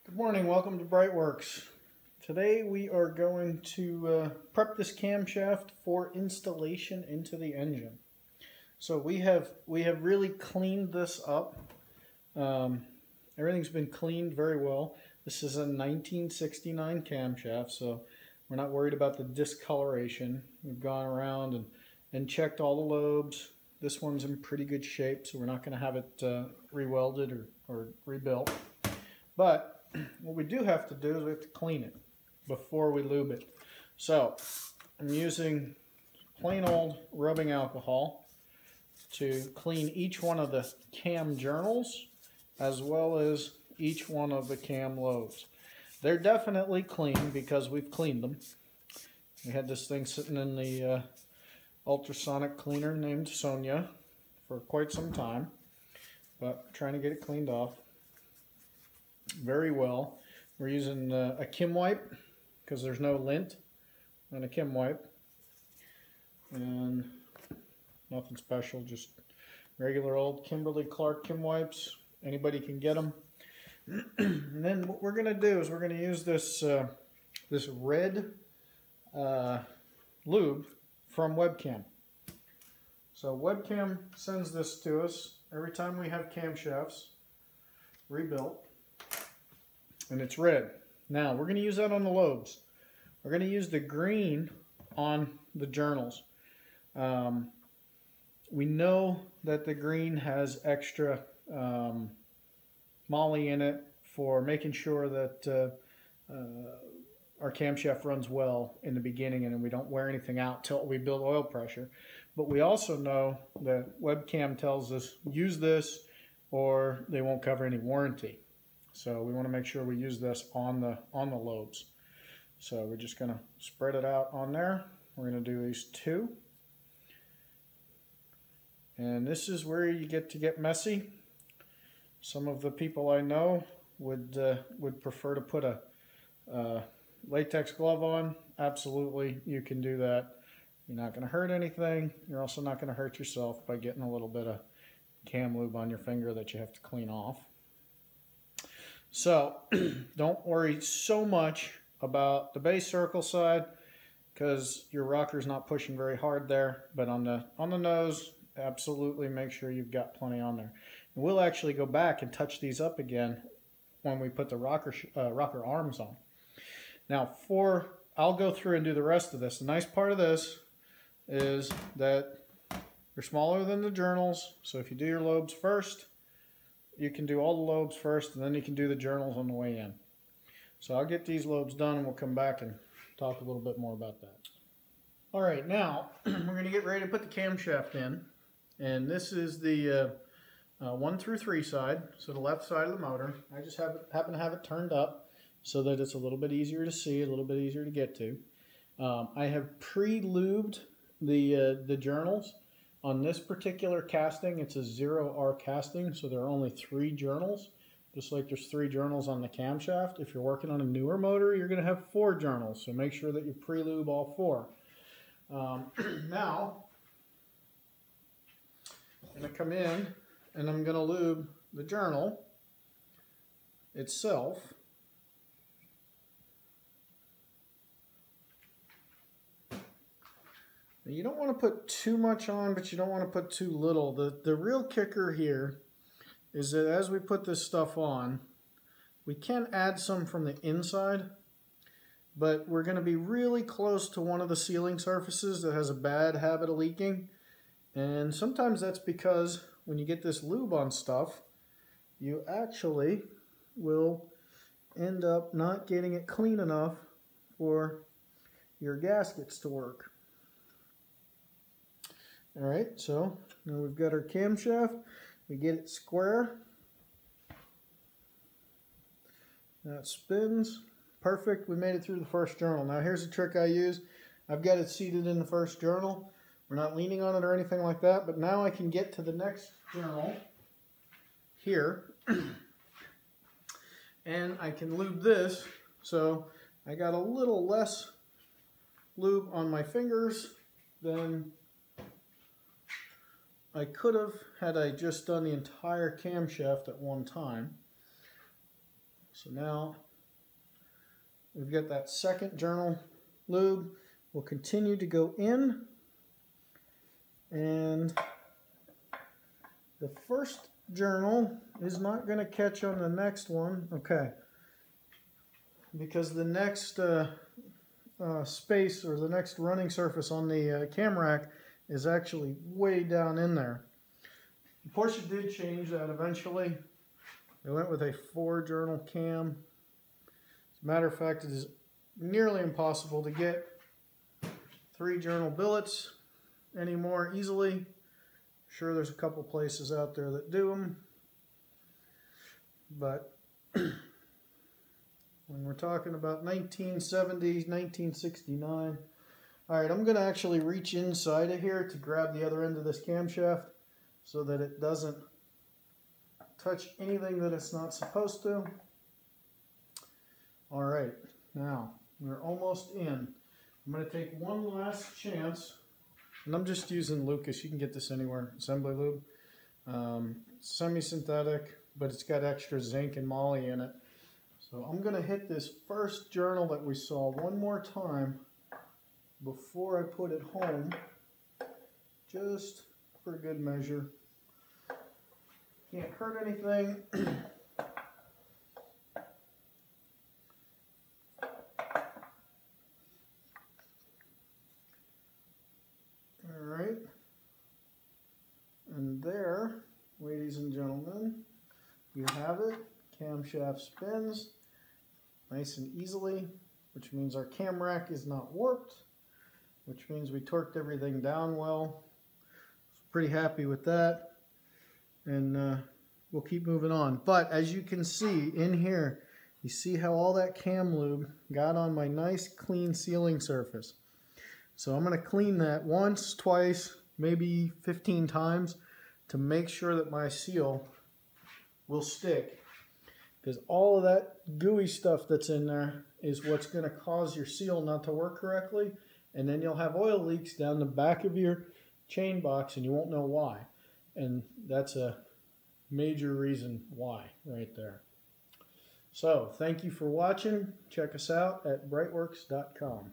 Good morning, welcome to Brightworks. Today we are going to prep this camshaft for installation into the engine. So we have really cleaned this up. Everything's been cleaned very well. This is a 1969 camshaft, so we're not worried about the discoloration. We've gone around and checked all the lobes. This one's in pretty good shape, so we're not going to have it re-welded or rebuilt. But what we do have to do is we have to clean it before we lube it. So I'm using plain old rubbing alcohol to clean each one of the cam journals as well as each one of the cam lobes. They're definitely clean because we've cleaned them. We had this thing sitting in the ultrasonic cleaner named Sonia for quite some time, but we're trying to get it cleaned off very well. We're using a Kim wipe because there's no lint on a Kim wipe, and nothing special, just regular old Kimberly-Clark Kim wipes. Anybody can get them. And then what we're going to do is we're going to use this this red lube from Webcam. So Webcam sends this to us every time we have camshafts rebuilt, and it's red. Now we're going to use that on the lobes. We're going to use the green on the journals. We know that the green has extra moly in it for making sure that our camshaft runs well in the beginning and we don't wear anything out till we build oil pressure. But we also know that Webcam tells us use this or they won't cover any warranty. So we want to make sure we use this on the lobes. So we're just going to spread it out on there. We're going to do these two. And this is where you get messy. Some of the people I know would prefer to put a latex glove on. Absolutely, you can do that. You're not going to hurt anything. You're also not going to hurt yourself by getting a little bit of cam lube on your finger that you have to clean off. So don't worry so much about the base circle side because your rocker's not pushing very hard there, but on the nose, absolutely make sure you've got plenty on there. And we'll actually go back and touch these up again when we put the rocker arms on. Now I'll go through and do the rest of this. The nice part of this is that they're smaller than the journals, so if you do your lobes first, you can do all the lobes first, and then you can do the journals on the way in. So I'll get these lobes done, and we'll come back and talk a little bit more about that. All right, now we're going to get ready to put the camshaft in. And this is the 1 through 3 side, so the left side of the motor. I just happen to have it turned up so that it's a little bit easier to see, a little bit easier to get to. I have pre-lubed the journals. On this particular casting, it's a 0R casting, so there are only 3 journals, just like there's 3 journals on the camshaft. If you're working on a newer motor, you're going to have 4 journals, so make sure that you pre-lube all 4. Now, I'm going to come in and I'm going to lube the journal itself. You don't want to put too much on, but you don't want to put too little. The real kicker here is that as we put this stuff on, we can add some from the inside, but we're going to be really close to one of the sealing surfaces that has a bad habit of leaking. And sometimes that's because when you get this lube on stuff, you actually will end up not getting it clean enough for your gaskets to work. All right, so now we've got our camshaft. We get it square. That spins. Perfect. We made it through the first journal. Now here's the trick I use. I've got it seated in the first journal. We're not leaning on it or anything like that, but now I can get to the next journal here and I can lube this. So I got a little less lube on my fingers than I could have had I just done the entire camshaft at one time. So now we've got that second journal lube. We'll continue to go in, and the first journal is not going to catch on the next one. Okay, because the next space, or the next running surface on the cam rack, is actually way down in there. Porsche did change that eventually. They went with a 4-journal cam. As a matter of fact, it is nearly impossible to get 3-journal billets anymore easily. Sure, there's a couple places out there that do them, but when we're talking about 1970s, 1969. All right, I'm going to actually reach inside of here to grab the other end of this camshaft so that it doesn't touch anything that it's not supposed to. All right, now we're almost in. I'm going to take one last chance, and I'm just using Lucas. You can get this anywhere, assembly lube. Semi-synthetic, but it's got extra zinc and moly in it. So I'm going to hit this first journal that we saw one more time before I put it home, just for good measure. Can't hurt anything. All right. And there, ladies and gentlemen, you have it. Camshaft spins nice and easily, which means our cam rack is not warped, which means we torqued everything down well. Pretty happy with that, and we'll keep moving on. But as you can see in here, you see how all that cam lube got on my nice clean sealing surface. So I'm going to clean that once, twice, maybe 15 times to make sure that my seal will stick. Because all of that gooey stuff that's in there is what's going to cause your seal not to work correctly. And then you'll have oil leaks down the back of your chain box and you won't know why. And that's a major reason why right there. So thank you for watching. Check us out at brightworks.com.